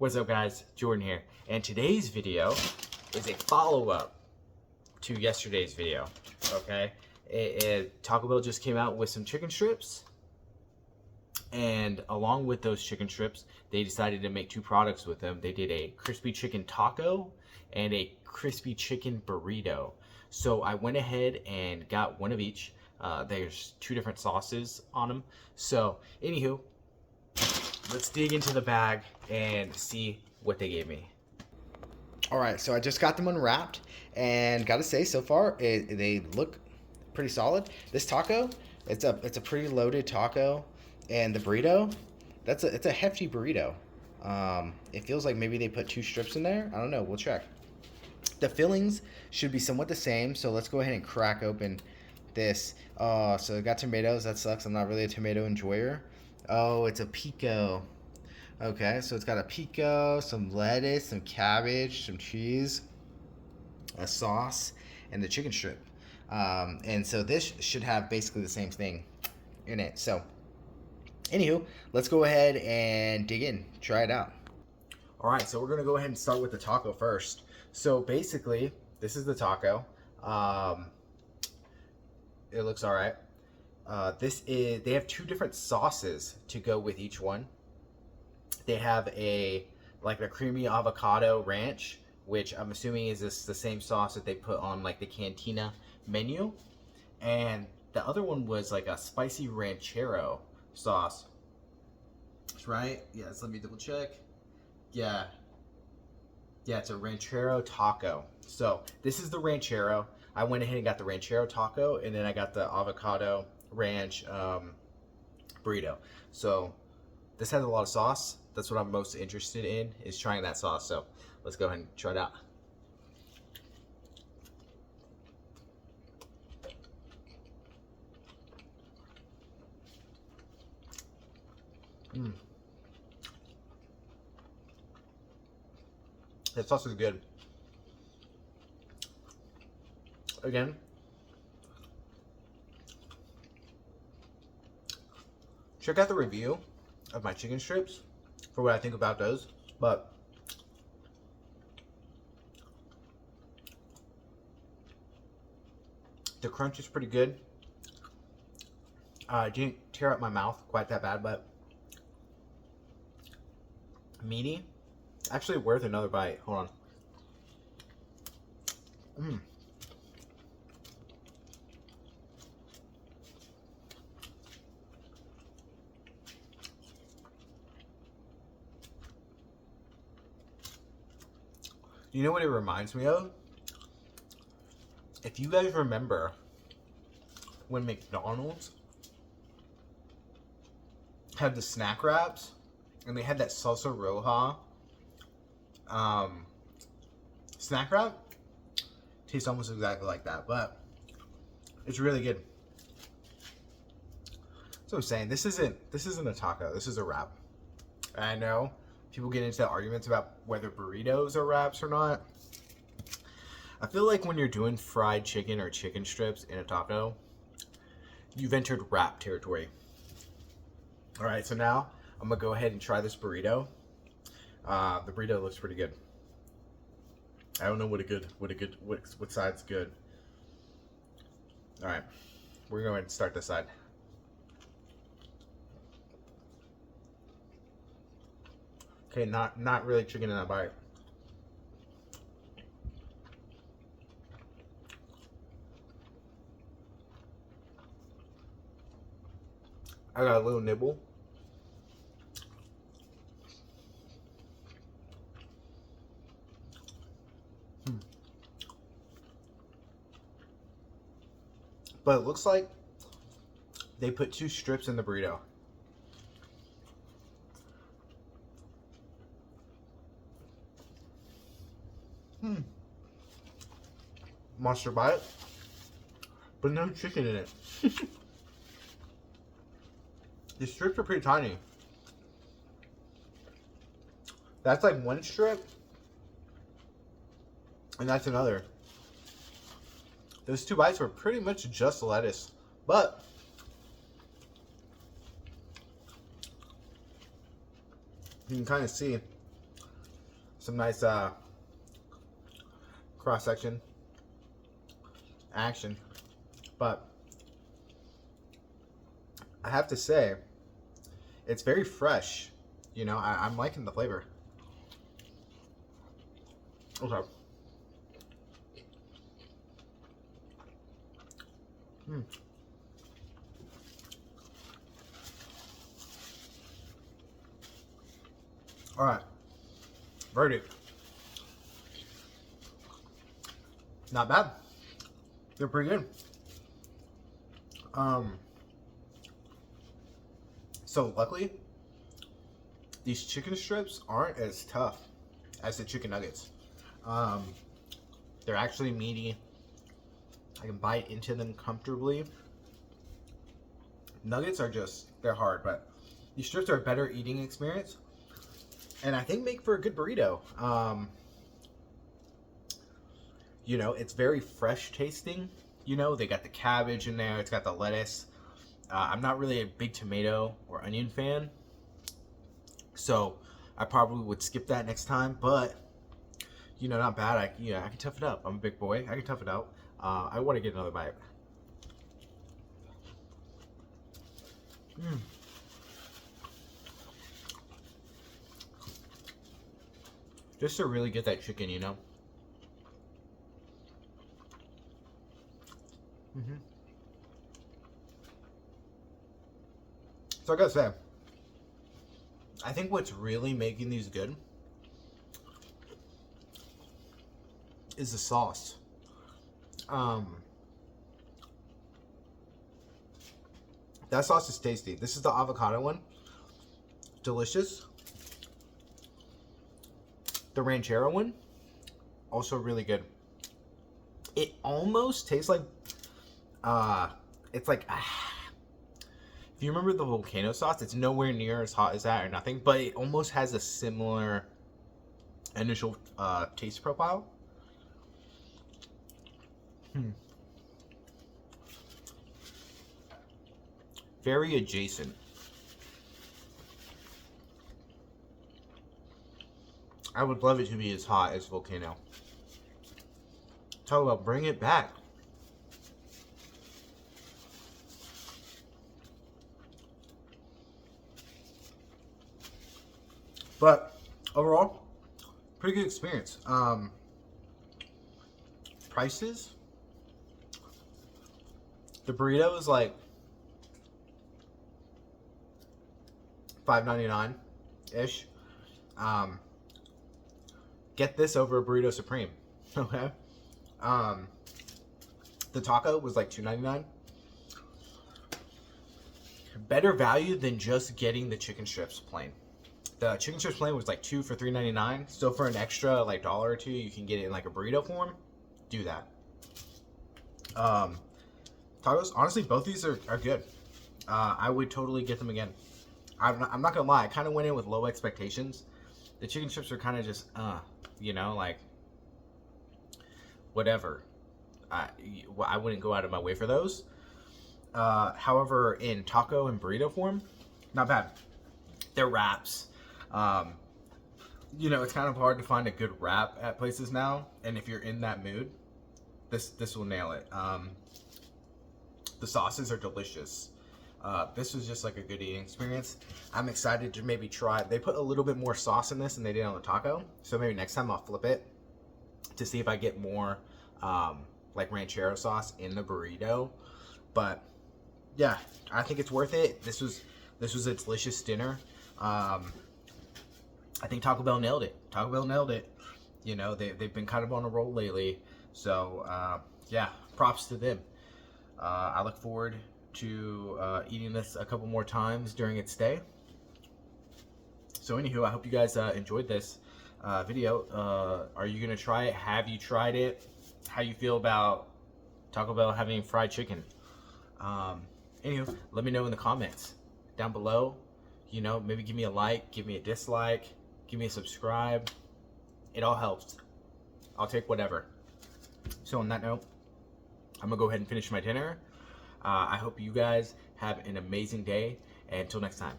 What's up guys, Jordan here, and today's video is a follow-up to yesterday's video, okay? Taco Bell just came out with some chicken strips, and along with those chicken strips, they decided to make two products with them. They did a crispy chicken taco and a crispy chicken burrito. So I went ahead and got one of each. There's two different sauces on them. So, anywho, let's dig into the bag and see what they gave me. All right, so I just got them unwrapped, and gotta say, so far they look pretty solid. This taco, it's a pretty loaded taco, and the burrito, it's a hefty burrito. It feels like maybe they put two strips in there. I don't know. We'll check. The fillings should be somewhat the same, so let's go ahead and crack open this. So it got tomatoes. That sucks. I'm not really a tomato enjoyer. Oh, it's a pico. Okay, so it's got a pico, some lettuce, some cabbage, some cheese, a sauce, and the chicken strip. And so this should have basically the same thing in it. So, anywho, let's go ahead and dig in, try it out. All right, so we're gonna go ahead and start with the taco first. So basically, this is the taco. It looks all right. They have two different sauces to go with each one. They have a creamy avocado ranch, which I'm assuming is the same sauce that they put on like the cantina menu. And the other one was like a spicy ranchero sauce. Right? Yes, let me double check. Yeah, it's a ranchero taco. So this is the ranchero. I went ahead and got the ranchero taco, and then I got the avocado ranch burrito. So this has a lot of sauce. That's what I'm most interested in, is trying that sauce. So let's go ahead and try it out. The sauce is good. Again, check out the review of my chicken strips for what I think about those, but the crunch is pretty good. It didn't tear up my mouth quite that bad, but meaty. Actually worth another bite. Hold on. You know what it reminds me of? If you guys remember when McDonald's had the snack wraps and they had that salsa roja snack wrap, tastes almost exactly like that, but it's really good. So I'm saying, this isn't a taco, this is a wrap. I know people get into arguments about whether burritos are wraps or not. I feel like when you're doing fried chicken or chicken strips in a taco, you've entered wrap territory. All right, so now I'm gonna go ahead and try this burrito. The burrito looks pretty good. I don't know what side's good. All right, we're going to start this side. Okay, not really chicken in that bite. I got a little nibble. But it looks like they put two strips in the burrito. Monster bite, but no chicken in it. The strips are pretty tiny. That's like one strip, and that's another. Those two bites were pretty much just lettuce, but you can kind of see Some nice cross section action, but I have to say it's very fresh. You know, I'm liking the flavor. Okay. All right. Verdict. Not bad. They're pretty good. So luckily, these chicken strips aren't as tough as the chicken nuggets. They're actually meaty. I can bite into them comfortably. Nuggets are they're hard, but these strips are a better eating experience. And I think make for a good burrito. You know, it's very fresh tasting. You know, they got the cabbage in there. It's got the lettuce. I'm not really a big tomato or onion fan, so I probably would skip that next time. But you know, not bad. I can tough it up. I'm a big boy. I can tough it out. I want to get another bite. Just to really get that chicken, you know. So I gotta say, I think what's really making these good is the sauce. That sauce is tasty. This is the avocado one. Delicious. The ranchero one, also really good. It almost tastes like, it's like, if you remember the volcano sauce, it's nowhere near as hot as that or nothing, but it almost has a similar initial taste profile. Very adjacent. I would love it to be as hot as volcano. Talk about bring it back. But overall, pretty good experience. Prices. The burrito is like $5.99 ish. Get this over a burrito supreme. Okay. The taco was like $2.99. Better value than just getting the chicken strips plain. The chicken strips plain was like 2 for $3.99. So for an extra like $1 or $2, you can get it in like a burrito form. Do that. Tacos, honestly, both these are good. I would totally get them again. I'm not gonna lie, I kind of went in with low expectations. The chicken strips are kind of just, you know, like, whatever. I wouldn't go out of my way for those. However, in taco and burrito form, not bad. They're wraps. You know, it's kind of hard to find a good wrap at places now, and if you're in that mood, this will nail it. The sauces are delicious. This was just like a good eating experience. I'm excited to maybe try. They put a little bit more sauce in this than they did on the taco, so maybe next time I'll flip it to see if I get more like ranchero sauce in the burrito. But yeah, I think it's worth it. This was a delicious dinner. I think Taco Bell nailed it. Taco Bell nailed it. You know, they've been kind of on a roll lately, so yeah, props to them. I look forward to eating this a couple more times during its stay. So anywho, I hope you guys enjoyed this video. Are you gonna try it? Have you tried it? How you feel about Taco Bell having fried chicken? Anywho, let me know in the comments down below. You know, maybe give me a like, give me a dislike, give me a subscribe. It all helps. I'll take whatever. So on that note, I'm gonna go ahead and finish my dinner. I hope you guys have an amazing day, and until next time.